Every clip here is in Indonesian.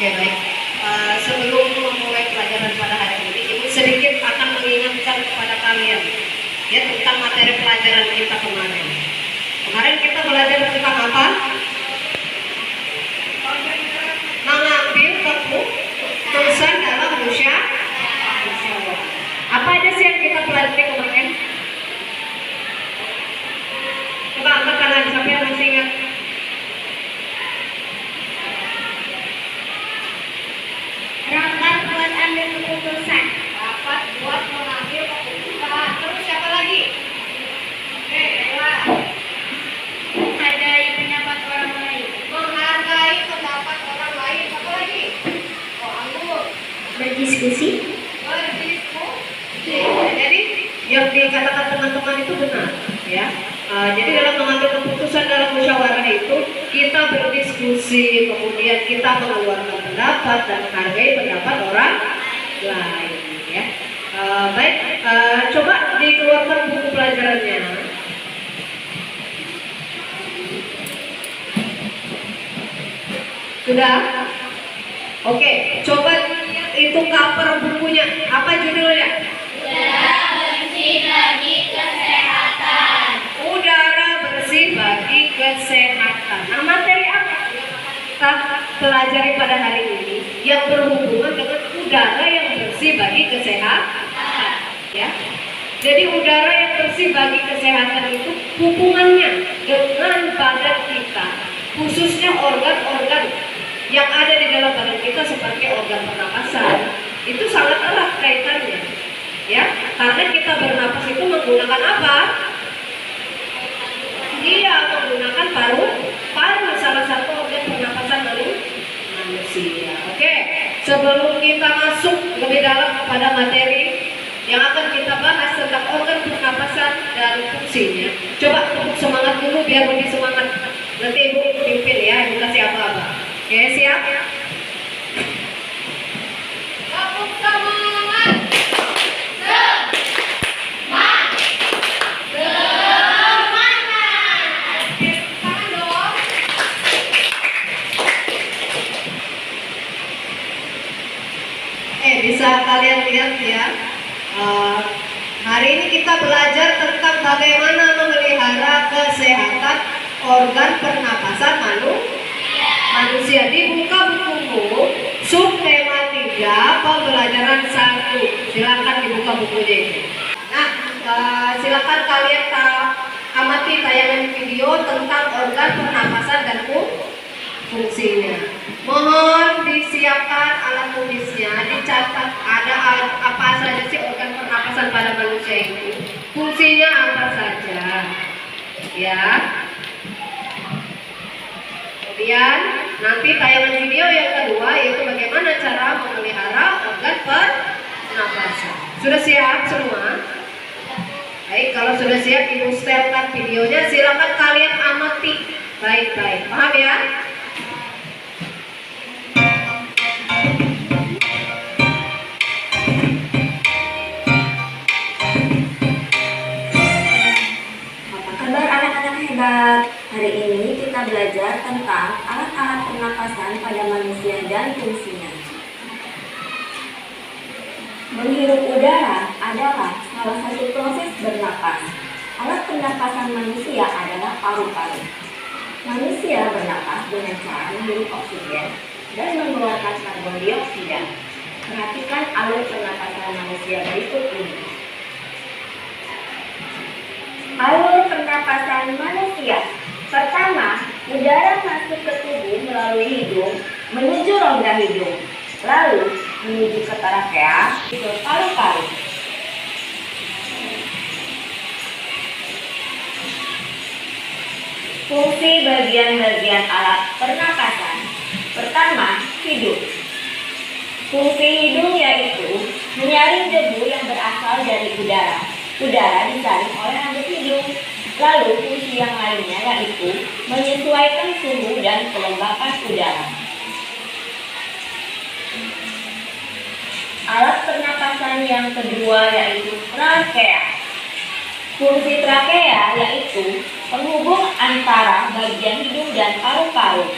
Oke, baik. Sebelum memulai pelajaran pada hari ini, Ibu sedikit akan mengingatkan kepada kalian ya tentang materi pelajaran kita kemarin. Kemarin kita belajar tentang apa? Mengambil keputusan dalam musyawarah. Apa aja sih yang kita pelajari kemarin? Coba angkat tangan siapa yang masih ingat? Rapat buat ambil keputusan. Rapat buat mengambil keputusan. yang dikatakan teman-teman itu benar, ya. Jadi dalam mengambil keputusan dalam musyawarah itu kita berdiskusi, kemudian kita mengeluarkan pendapat dan menghargai pendapat orang lain, ya. Baik, coba dikeluarkan buku pelajarannya. Sudah? Oke, coba itu cover bukunya. Apa judulnya? Udara bersih bagi kesehatan. Udara bersih bagi kesehatan. Nah, materi apa yang akan kita pelajari pada hari ini yang berhubungan dengan udara yang bersih bagi kesehatan? Ya. Jadi udara yang bersih bagi kesehatan itu hubungannya dengan badan kita, khususnya organ-organ yang ada di dalam badan kita seperti organ pernapasan. Itu sangat erat kaitannya, ya. Karena kita bernapas itu menggunakan apa? Iya, menggunakan paru, salah satu organ pernapasan manusia. Oke, sebelum kita masuk lebih dalam kepada materi yang akan kita bahas tentang organ pernapasan dan fungsinya, coba tepuk semangat dulu biar lebih semangat. Nanti Ibu pimpin ya, Ibu kasih apa-apa. Oke, siap? Tepuk semangat. Bisa kalian lihat ya, hari ini kita belajar tentang bagaimana memelihara kesehatan organ pernapasan manusia. Dibuka bukumu, subtema 3, pembelajaran 1. Silakan dibuka bukunya ini. Nah, silakan kalian amati tayangan video tentang organ pernapasan dan fungsinya. Mohon disiapkan alat tulisnya, dicatat ada apa saja sih organ pernapasan pada manusia itu, fungsinya apa saja, ya. Kemudian nanti tayangan video yang kedua yaitu bagaimana cara memelihara organ pernapasan. Sudah siap semua? Baik, kalau sudah siap Ibu setelkan videonya, silakan kalian amati baik-baik. Paham ya? Hari ini kita belajar tentang alat-alat pernapasan pada manusia dan fungsinya. Menghirup udara adalah salah satu proses bernapas. Alat pernapasan manusia adalah paru-paru. Manusia bernapas dengan cara menghirup oksigen dan mengeluarkan karbon dioksida. Perhatikan alur pernapasan manusia berikut ini. Alur pernapasan manusia. Pertama, udara masuk ke tubuh melalui hidung menuju rongga hidung, lalu menuju ke trakea, ke paru-paru. Fungsi bagian-bagian alat pernapasan. Pertama, hidung. Fungsi hidung yaitu menyaring debu yang berasal dari udara. Udara disaring oleh rambut hidung. Lalu fungsi yang lainnya yaitu menyesuaikan suhu dan kelembapan udara. Alat pernapasan yang kedua yaitu trakea. Fungsi trakea yaitu penghubung antara bagian hidung dan paru-paru.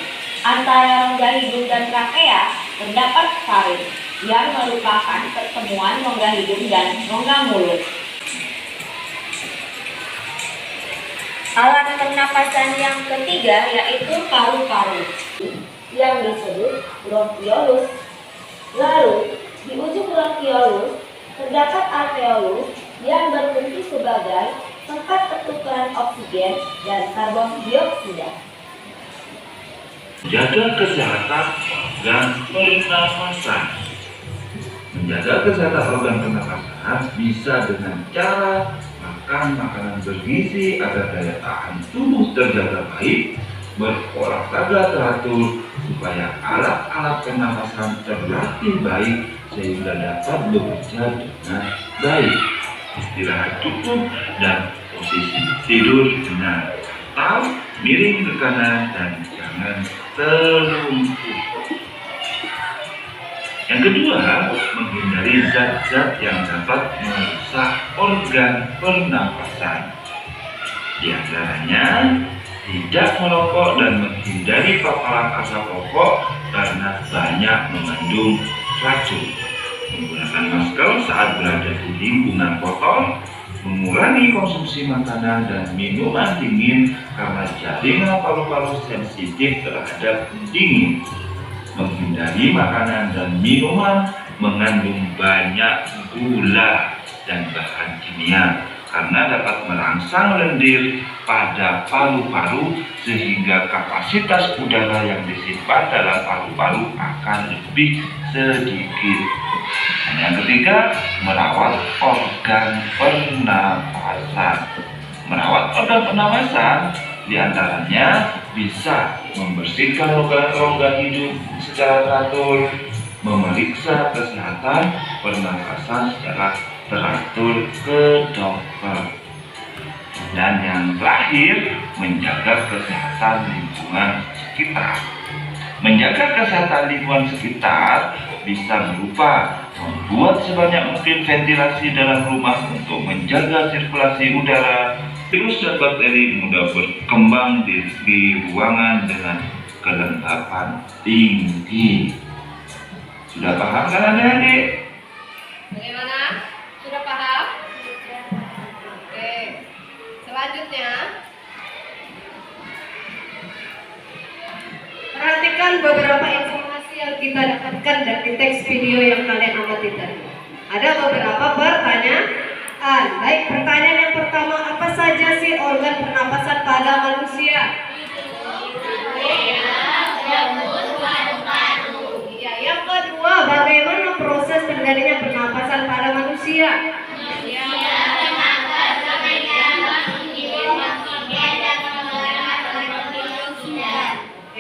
Antara rongga hidung dan trakea terdapat faring yang merupakan pertemuan rongga hidung dan rongga mulut. Alat pernapasan yang ketiga yaitu paru-paru yang disebut bronkiolus. Lalu di ujung bronkiolus terdapat alveolus yang berfungsi sebagai tempat pertukaran oksigen dan karbon dioksida. Jaga kesehatan organ pernapasan. Menjaga kesehatan organ pernapasan bisa dengan cara makan makanan bergizi agar daya tahan tubuh terjaga baik, berolahraga teratur supaya alat-alat pernapasan terlatih baik sehingga dapat bekerja dengan baik. istirahat cukup, dan posisi tidur benar. Atau miring ke kanan dan jangan terlungkup. Yang kedua, menghindari zat-zat yang dapat merusak organ pernapasan. Di antaranya, tidak merokok dan menghindari paparan asap rokok karena banyak mengandung racun. Menggunakan masker saat berada di lingkungan kotor, mengurangi konsumsi makanan dan minuman dingin karena jaringan paru-paru sensitif terhadap dingin. Menghindari makanan dan minuman mengandung banyak gula dan bahan kimia karena dapat merangsang lendir pada paru-paru sehingga kapasitas udara yang disimpan dalam paru-paru akan lebih sedikit. Dan yang ketiga, merawat organ pernapasan. Merawat organ pernapasan diantaranya bisa membersihkan rongga hidung secara teratur, memeriksa kesehatan pernapasan secara teratur ke dokter. Dan yang terakhir, menjaga kesehatan lingkungan sekitar. Menjaga kesehatan lingkungan sekitar bisa berupa membuat sebanyak mungkin ventilasi dalam rumah untuk menjaga sirkulasi udara. Virus dan bakteri mudah berkembang di ruangan dengan kelembapan tinggi. Sudah paham kan adik-adik? Bagaimana? Sudah paham? Oke. Selanjutnya, Perhatikan beberapa informasi yang kita dapatkan dari teks video yang kalian amati tadi. Ada beberapa pertanyaan. Baik, pertanyaan yang pertama, apa saja sih organ pernapasan pada manusia? Ya, yang kedua, bagaimana proses terjadinya pernapasan pada manusia?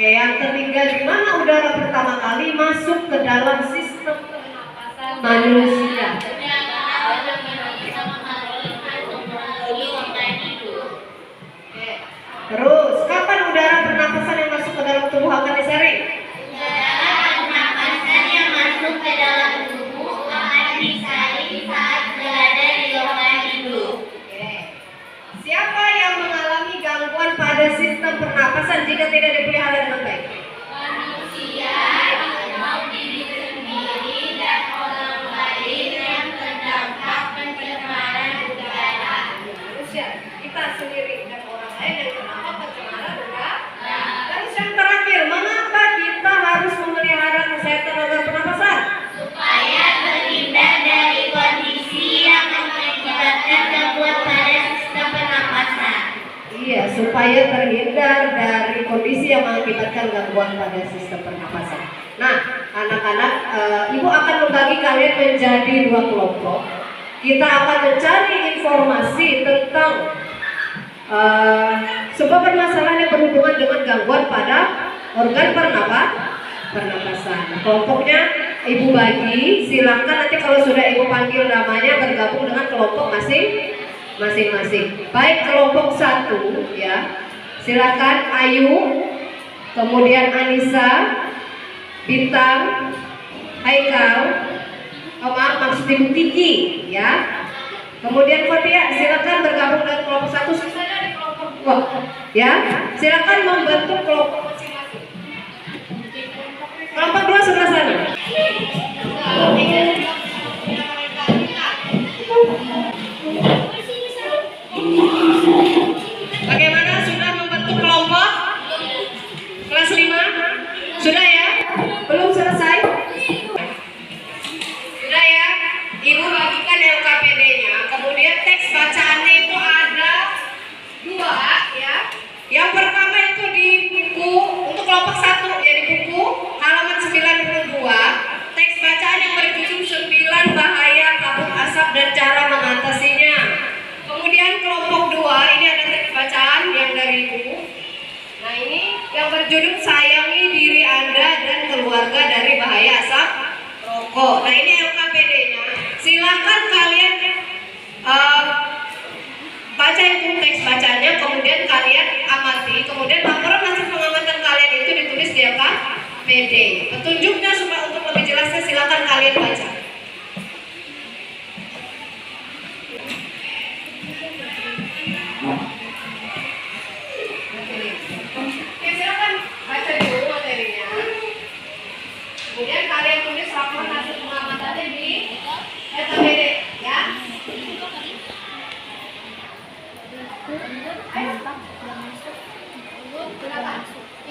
Yang ketiga, gimana udara pertama kali masuk ke dalam sistem pernapasan manusia? Terus, kapan udara pernapasan yang masuk ke dalam tubuh akan disaring? Siapa yang mengalami gangguan pada sistem pernapasan jika tidak dipelihara dengan baik? Manusia, kita sendiri dan orang lain yang terdampak pencemaran udara. Terus yang terakhir, mengapa kita harus memelihara kesehatan organ pernapasan? Supaya terhindar dari kondisi yang mengakibatkan gangguan pada sistem pernapasan. Iya, supaya terhindar dari kondisi yang mengakibatkan gangguan pada sistem pernapasan. Nah, anak-anak, ibu akan membagi kalian menjadi dua kelompok. Kita akan mencari informasi tentang sebab permasalahan yang berhubungan dengan gangguan pada organ pernapasan. Kelompoknya ibu bagi, silakan nanti kalau sudah ibu panggil namanya bergabung dengan kelompok masing-masing. Baik, kelompok 1 ya. Silakan Ayu, kemudian Anissa, Bintang, Haikal, maksud ibu Kiki ya. Kemudian Fatia, silakan bergabung dengan kelompok 1, sisanya di kelompok 2 ya. Silakan membentuk kelompok masing-masing. Kelompok 2 sebelah sana. Bagaimana, sudah membentuk kelompok? Kelas 5? Sudah ya? Belum selesai? Sudah ya? Ibu bagikan LKPD-nya. Kemudian teks bacaannya itu ada 2 ya. Yang pertama itu di buku untuk kelompok 1 ya, di buku halaman 92. Teks bacaan yang berjudul 9 bahaya kabut asap dan cara mengatasinya. Oke, silakan baca dulu materinya. Kemudian kalian tulis laporan hasil pengamatannya di SKPD, ya. Silakan.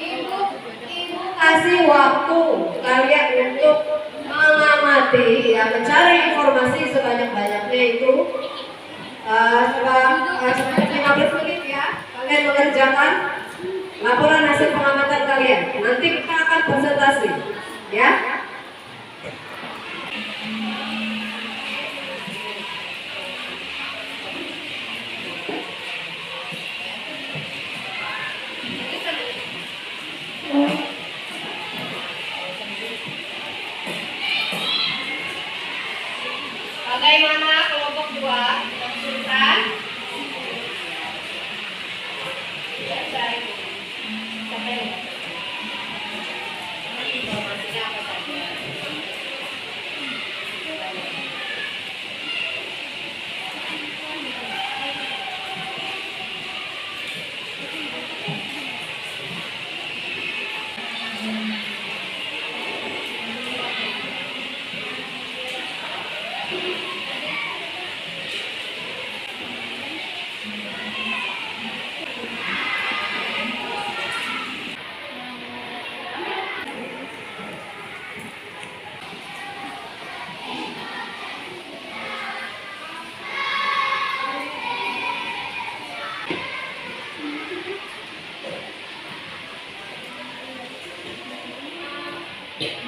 Ibu kasih waktu kalian untuk mengamati, ya, mencari informasi sebanyak-banyaknya itu sebanyak 15 menit, ya. Kalian mengerjakan laporan hasil pengamatan kalian. Nanti kita akan presentasi, ya. Bagaimana kelompok 2? Sultan? Informasinya apa saja?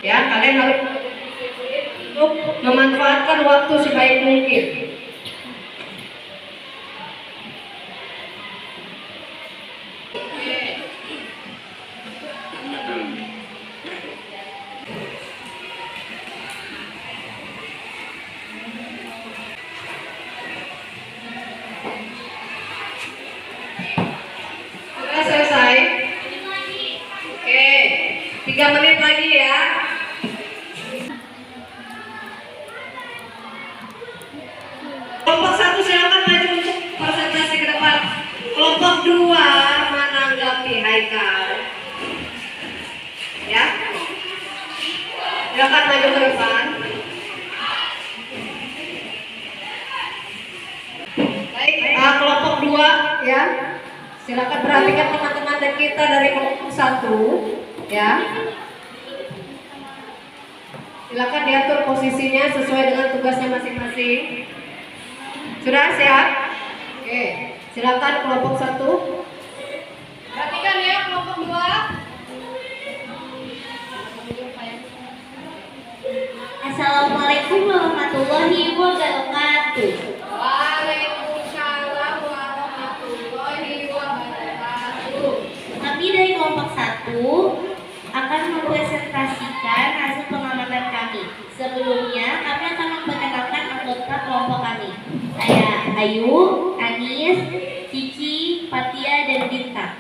Ya, kalian harus untuk memanfaatkan waktu sebaik mungkin. Sudah selesai? Oke, 3 menit lagi, ya. Kelompok 1 silakan maju untuk presentasi ke depan. Kelompok 2 menanggapi Haikal. Ya. Silakan maju ke depan. Baik, kelompok 2, ya. Silakan perhatikan teman-teman kita dari kelompok 1, ya. Silakan diatur posisinya sesuai dengan tugasnya masing-masing. Sudah siap? Oke, silakan kelompok 1. Perhatikan, ya, kelompok 2. Assalamualaikum warahmatullahi wabarakatuh. Waalaikumsalam warahmatullahi wabarakatuh. Kami dari kelompok 1 akan mempresentasikan hasil pengamatan kami. Sebelumnya, kami akan memperkenalkan anggota kelompok kami. Saya Ayu, Anis, Cici, Fatia, dan Bintang.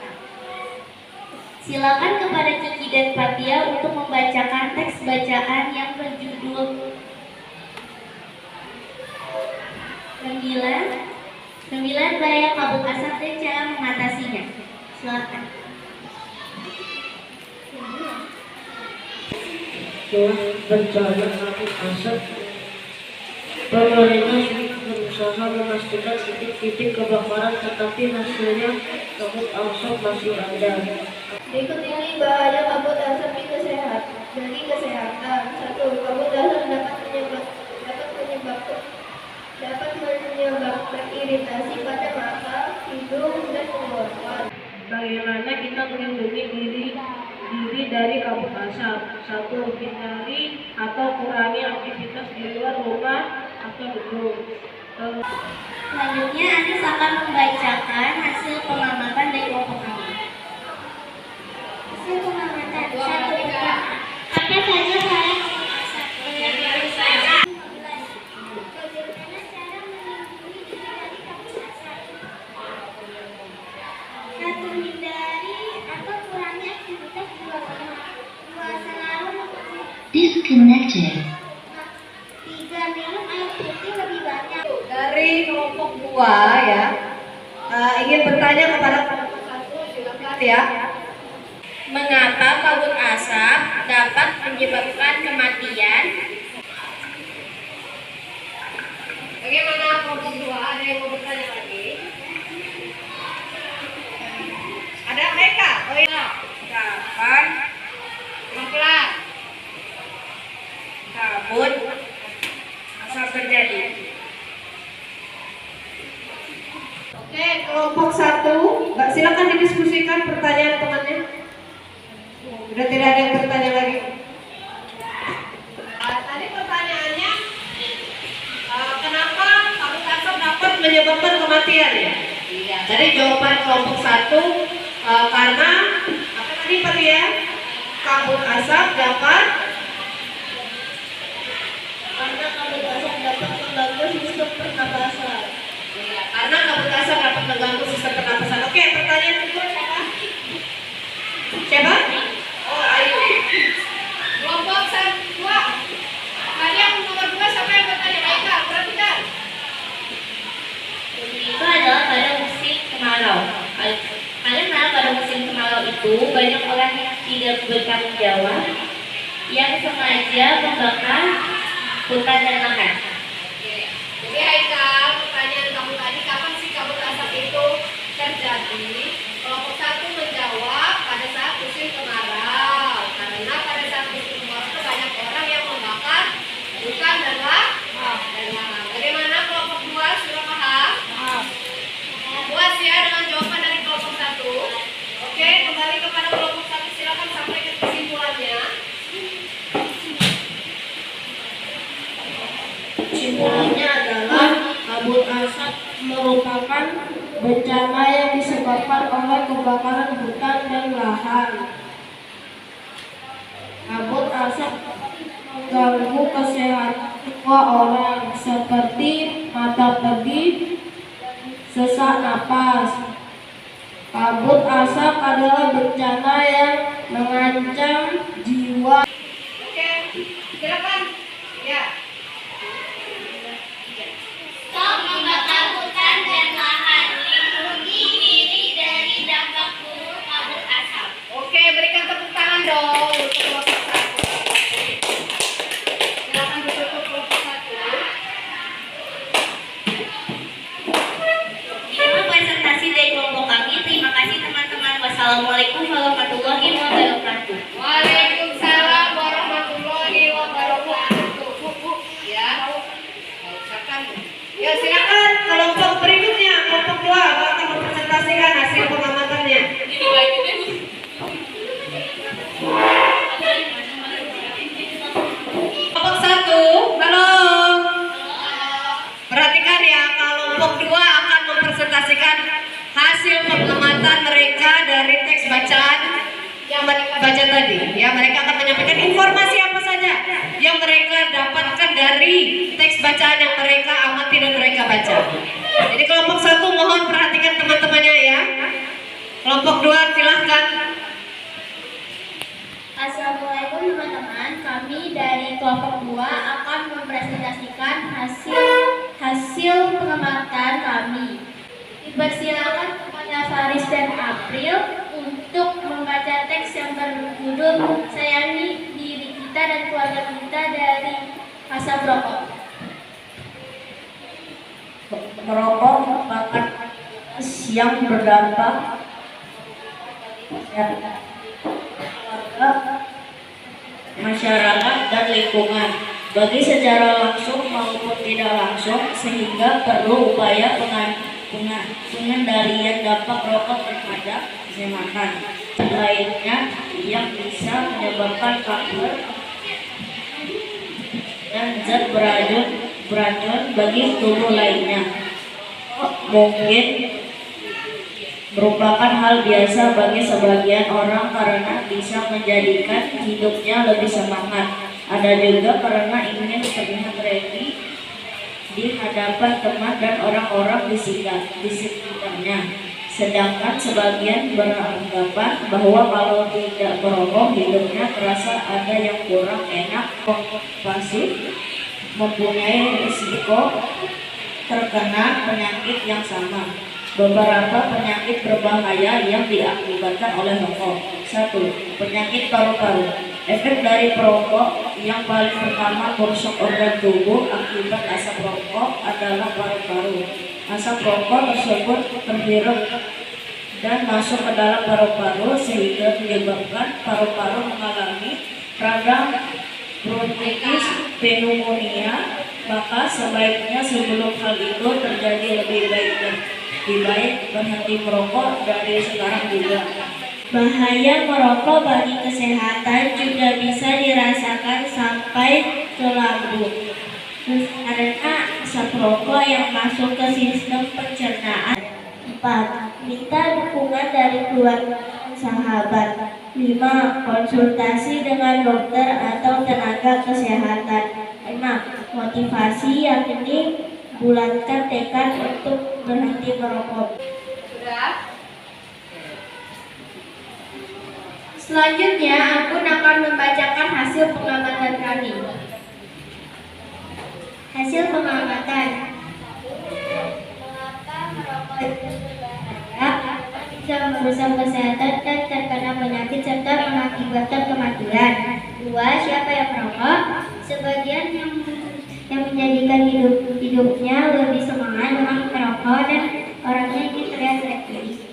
Silakan kepada Cici dan Fatia untuk membacakan teks bacaan yang berjudul 9 bahaya kabut asap dan cara mengatasinya. Silakan. Setelah bencana kabut asap, pemerintah sudah berusaha memastikan titik-titik kebakaran, tetapi hasilnya kabut asap masih ada. Berikut ini bahaya kabut asap di kesehatan. 1. Kabut asap dapat menyebabkan iritasi pada mata, hidung, dan tenggorokan. Bagaimana kita melindungi diri dari kabut asap? 1. Hindari atau kurangi aktivitas di luar rumah atau gedung. Selanjutnya, Anis akan membacakan hasil pengamatan dari kelompok kami. Hasil pengamatan 1. Apa saja bahaya kabut asap? Bagaimana cara melindungi diri dari kabut asap? 1. Hindari atau kurangi aktivitas di luar rumah. 2. Selalu Disconnected. 3. Minum air putih lebih banyak. Dari kelompok 2 ya ingin bertanya kepada kelompok 1, silakan ya. Mengapa kabut asap dapat menyebabkan kematian? Bagaimana kelompok 2? Ada yang mau bertanya lagi? Ada mereka? Oh iya. Kapan Pelan-pelan. kabut asap terjadi? Oke, kelompok 1, silakan didiskusikan pertanyaan temannya. Sudah tidak ada yang bertanya lagi. Tadi pertanyaannya, kenapa kabut asap dapat menyebabkan kematian ya? Iya. Jadi jawaban kelompok 1 karena apa tadi Pak ya? Kabut asap dapat mengganggu sistem pernapasan. Iya, karena kabut asap dapat mengganggu sistem pernapasan. Oke, pertanyaan kedua siapa? Siapa? Oh, Ayu. Kelompok 2. Tadi yang nomor 2 siapa yang bertanya? Aika, perhatikan. Itu adalah pada musim kemarau. Karena pada musim kemarau itu banyak orang yang tidak bertanggung jawab yang sengaja membakar hutan dan lahan. Jadi Haikal, pertanyaan kamu tadi, kapan sih kabut asap itu terjadi? Kelompok 1 menjawab pada saat musim kemarau. Karena pada saat musim kemarau itu banyak orang yang membakar hutan dan lahan. Bagaimana kelompok 2? Sudah paham? Puas ya dengan jawaban dari kelompok 1? Oke, kembali kepada kelompok 1, silakan sampaikan kesimpulannya. Kesimpulannya adalah kabut asap merupakan bencana yang disebabkan oleh kebakaran hutan dan lahan. Kabut asap mengganggu kesehatan semua orang seperti mata perih, sesak napas. Kabut asap adalah bencana yang mengancam jiwa. Oke, silakan. Ya. Stop membakar hutan dan lahan, lindungi diri dari dampak buruk kabut asap. Oke, berikan tepuk tangan dong untuk kelompok 1. Silakan ditutup kelompok 1. Itulah presentasi dari kelompok kami. Terima kasih teman-teman. Wassalamualaikum warahmatullahi wabarakatuh. Waalaikumsalam warahmatullahi wabarakatuh. Ya. Nggak usah kan. Ya, silakan kelompok berikutnya, kelompok 2 akan mempresentasikan hasil pengamatannya. Kelompok 1, halo. Perhatikan ya, kelompok 2 akan mempresentasikan hasil pengamatan mereka dari teks bacaan yang mereka baca tadi. Ya, mereka akan menyampaikan informasi apa saja yang mereka dapatkan dari teks bacaan yang mereka amati dan mereka baca. Jadi kelompok 1 mohon perhatikan teman-temannya ya. Kelompok 2 silahkan. Assalamualaikum teman-teman. Kami dari kelompok 2 akan mempresentasikan hasil pengamatan kami. Dipersilakan kepada Faris dan April untuk membaca teks yang berjudul Sayangi Diri Kita dan Keluarga Kita dari Asap Rokok. Merokok merupakan yang berdampak masyarakat dan lingkungan bagi secara langsung maupun tidak langsung, sehingga perlu upaya pengendalian dampak rokok terhadap kesehatan lainnya yang bisa menyebabkan kanker dan zat beracun bagi tubuh lainnya. Mungkin merupakan hal biasa bagi sebagian orang karena bisa menjadikan hidupnya lebih semangat. Ada juga karena ingin terlihat ready di hadapan teman dan orang-orang di sekitarnya. Sedangkan sebagian beranggapan bahwa kalau tidak merokok hidupnya terasa ada yang kurang enak, pasif, mempunyai risiko terkena penyakit yang sama. Beberapa penyakit berbahaya yang diakibatkan oleh rokok. 1. Penyakit paru-paru. Efek dari perokok yang paling pertama merusak organ tubuh akibat asap rokok adalah paru-paru. Asap rokok tersebut terhirup dan masuk ke dalam paru-paru sehingga menyebabkan paru-paru mengalami radang bronkitis, pneumonia. Maka sebaiknya sebelum hal itu terjadi lebih baik berhenti merokok dari sekarang juga. Bahaya merokok bagi kesehatan juga bisa dirasakan sampai ke lambung karena asap rokok yang masuk ke sistem pencernaan. 4. Minta dukungan dari keluarga dan sahabat. 5. Konsultasi dengan dokter atau tenaga kesehatan. 6. Motivasi, yakni bulatkan tekad untuk berhenti merokok. Sudah? Selanjutnya, aku akan membacakan hasil pengamatan kami. Hasil pengamatan. Mengapa merokok itu berbahaya? Bisa merusak kesehatan dan terkena penyakit serta mengakibatkan kematian. 2. Siapa yang merokok? Sebagian yang menjadikan hidupnya lebih semangat dengan merokok dan orangnya ingin terlihat aktif.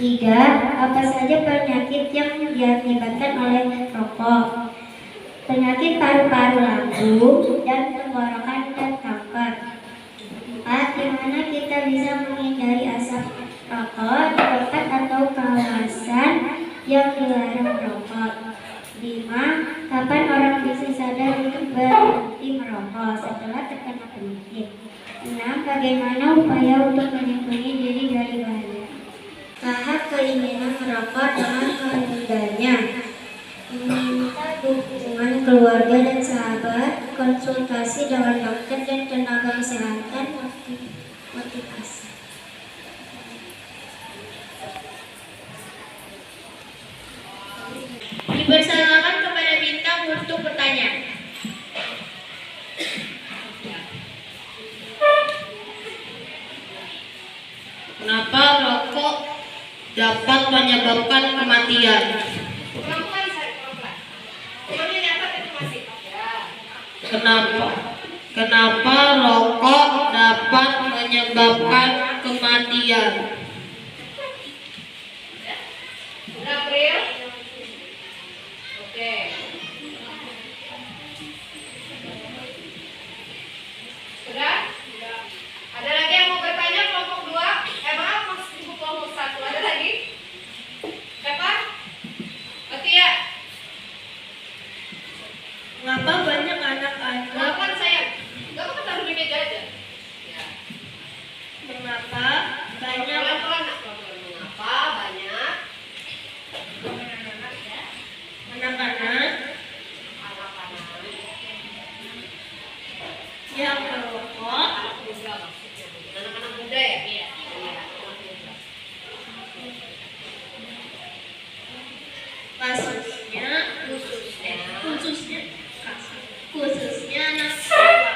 3. Apa saja penyakit yang diakibatkan oleh rokok? Penyakit paru-paru, lambung, dan tenggorokan dan kanker. 4. Di mana kita bisa menghindari asap rokok di tempat atau kawasan yang dilarang merokok. 5. Kapan orang bisa sadar untuk berhenti merokok setelah terkena penyakit. 6. Bagaimana upaya untuk melindungi diri dari bahaya. Tahap keinginan merokok dengan menghindarinya. Meminta dukungan keluarga dan sahabat, konsultasi dengan dokter dan tenaga kesehatan, motivasi. Dipersilakan kepada bintang untuk bertanya. Kenapa rokok dapat menyebabkan kematian? Kenapa rokok dapat menyebabkan kematian? April? Oke. Sudah? Ada lagi yang mau bertanya kelompok 2? Maaf, masih ibu kelompok 1. Ada lagi? Siapa? Atia? Mengapa banyak anak-anak? Kenapa saya? Gak apa-apa, taruh di meja aja. Ya. Mengapa banyak Pelan-pelan, pelan-pelan. Mengapa banyak anak-anak anak-anak yang merokok? anak muda maksudnya? Anak-anak muda ya? Iya. Anak muda. Khususnya anak sekolah.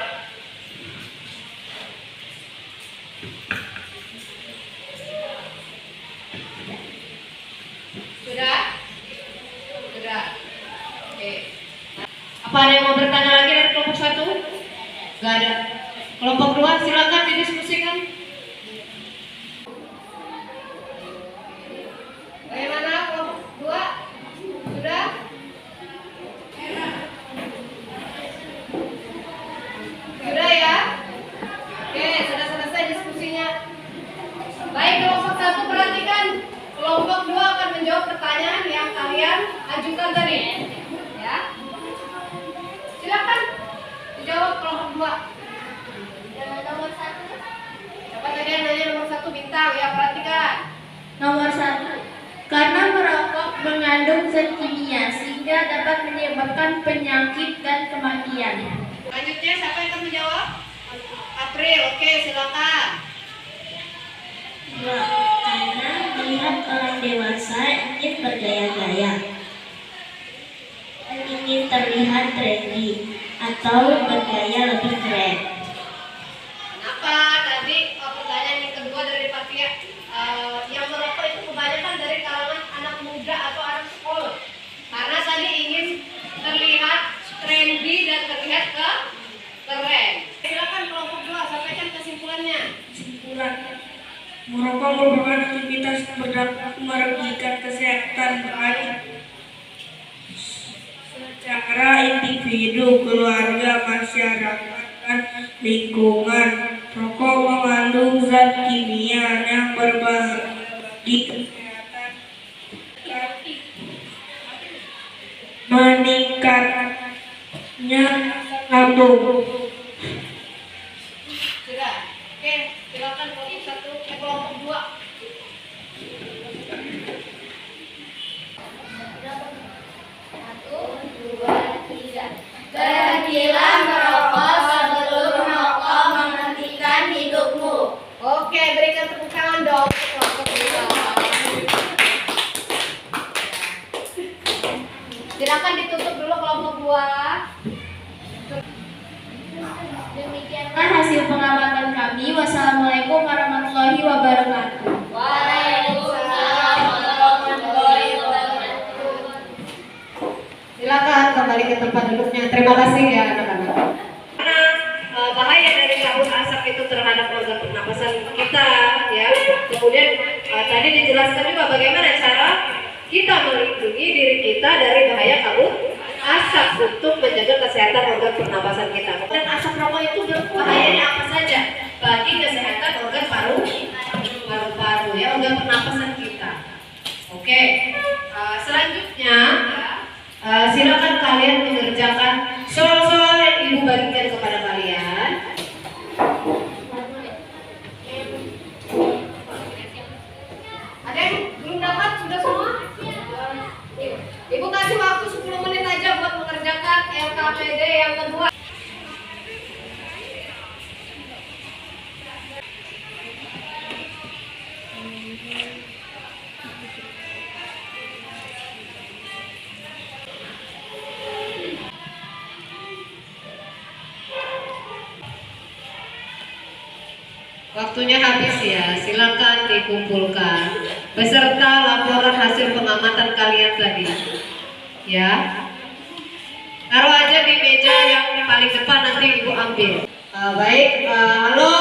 Sudah? Sudah. Oke. Apa ada yang mau bertanya lagi dari kelompok 1? Gak ada. Kelompok 2 silakan didiskusikan. Bagaimana kelompok 2? Sudah? Sudah ya? Oke, sudah selesai diskusinya. Baik, kelompok 1 perhatikan. Kelompok 2 akan menjawab pertanyaan yang kalian ajukan tadi. Ya. Silakan dijawab kelompok 2. Nomor 1. Siapa tadi yang nanya nomor 1 bintang? Ya, perhatikan. Nomor 1. Karena merokok mengandung zat kimia sehingga dapat menyebabkan penyakit dan kematian. Selanjutnya siapa yang akan menjawab? April, oke silakan. 2. Karena melihat orang dewasa ingin bergaya-gaya dan ingin terlihat trendy atau bergaya lebih keren. Kenapa tadi Merokok merupakan aktivitas yang berdampak merugikan kesehatan baik secara individu, keluarga, masyarakat, dan lingkungan. Rokok mengandung zat kimia yang berbahaya bagi kesehatan, meningkatnya lambung. Sudah. Oke, silakan kelompok 1 ke kelompok 2. Berhentilah merokok sebelum merokok menghentikan hidupmu. Oke, berikan tepuk tangan dong untuk kelompok 2. Silakan ditutup dulu kelompok 2. Demikianlah hasil pengamatan kami. Wassalamualaikum warahmatullahi wabarakatuh. Waalaikumsalam warahmatullahi wabarakatuh. Silakan kembali ke tempat duduknya. Terima kasih ya anak-anak. Karena bahaya dari kabut asap itu terhadap organ pernapasan kita, ya. Kemudian tadi dijelaskan juga bagaimana cara kita melindungi diri kita dari bahaya kabut asap untuk menjaga kesehatan organ pernapasan kita. Dan asap rokok itu bahayanya apa saja bagi kesehatan organ paru-paru, ya, organ pernapasan kita. Oke, selanjutnya silakan kalian mengerjakan soal-soal yang ibu bagikan kepada kalian. Ada yang belum dapat sudah semua? Ibu kasih waktu 10 menit aja buat mengerjakan LKPD yang kedua. Waktunya habis ya, silakan dikumpulkan beserta laporan hasil pengamatan kalian tadi. Ya, taruh aja di meja yang paling depan, nanti ibu ambil. Baik, halo.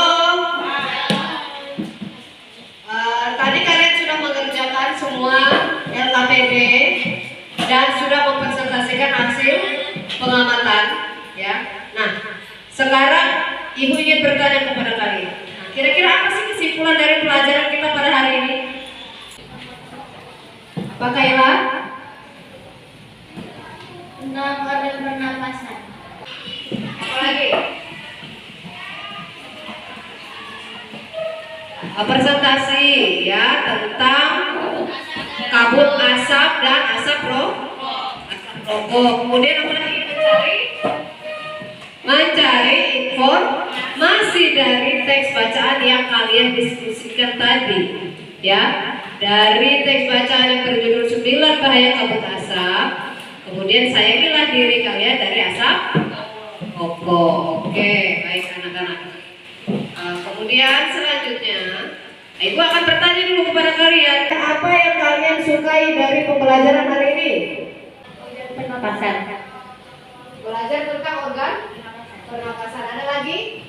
Tadi kalian sudah mengerjakan semua LKPD dan sudah mempresentasikan hasil pengamatan, ya. Nah, sekarang ibu ingin bertanya kepada kalian. Kira-kira apa sih kesimpulan dari pelajaran kita pada hari ini? Pak Kaila? Tentang organ pernapasan. Apa lagi? Presentasi ya tentang kabut asap dan asap rokok. Kemudian apa lagi? Mencari informasi dari teks bacaan yang kalian diskusikan tadi, ya. Dari teks bacaan yang berjudul 9 bahaya kabut asap. Kemudian sayangilah diri kalian dari asap rokok. Oke, baik anak-anak. Kemudian selanjutnya, ibu akan bertanya dulu kepada kalian, apa yang kalian sukai dari pembelajaran hari ini? Organ pernapasan. Belajar tentang organ pernapasan. Ada lagi?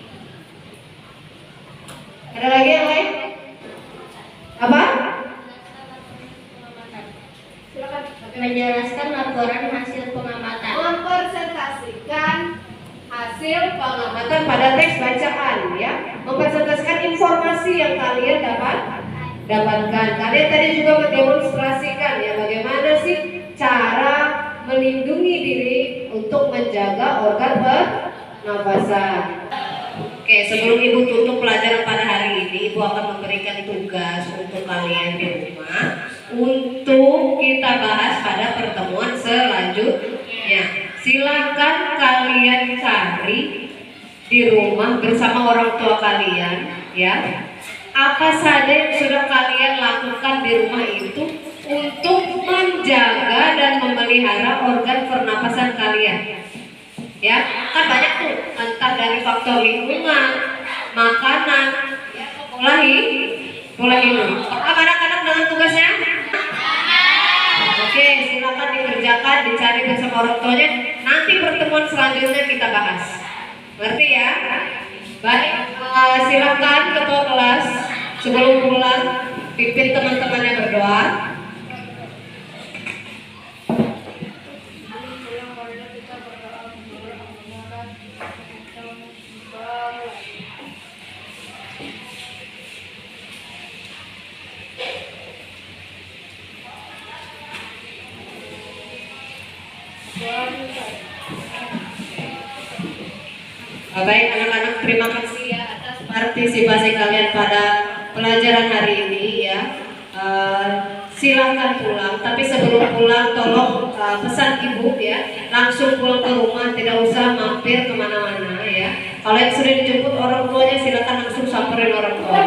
Ada lagi yang lain? Apa? Silakan. Menjelaskan laporan hasil pengamatan. Mempresentasikan hasil pengamatan pada teks bacaan, ya. Mempresentasikan informasi yang kalian dapatkan. Kalian tadi juga mendemonstrasikan ya bagaimana sih cara melindungi diri untuk menjaga organ pernapasan. Oke, sebelum ibu tutup pelajaran pada hari ini, ibu akan memberikan tugas untuk kalian di rumah untuk kita bahas pada pertemuan selanjutnya. Silakan kalian cari di rumah bersama orang tua kalian, ya. Apa saja yang sudah kalian lakukan di rumah itu untuk menjaga dan memelihara organ pernapasan kalian. Ya, kan banyak tuh, entah dari faktor lingkungan, makanan, pola hidup. Apakah anak-anak dengan tugasnya? Oke, silakan dikerjakan, dicari bersama orang tuanya. Nanti pertemuan selanjutnya kita bahas. Ngerti ya? Baik, silakan ketua kelas Sebelum pulang, pimpin teman-temannya berdoa. Baik anak-anak, terima kasih ya atas partisipasi kalian pada pelajaran hari ini ya. Silahkan pulang, tapi sebelum pulang tolong pesan ibu ya, langsung pulang ke rumah, tidak usah mampir kemana-mana ya. Kalau yang sudah dijemput orang tuanya, silakan langsung samperin orang tua.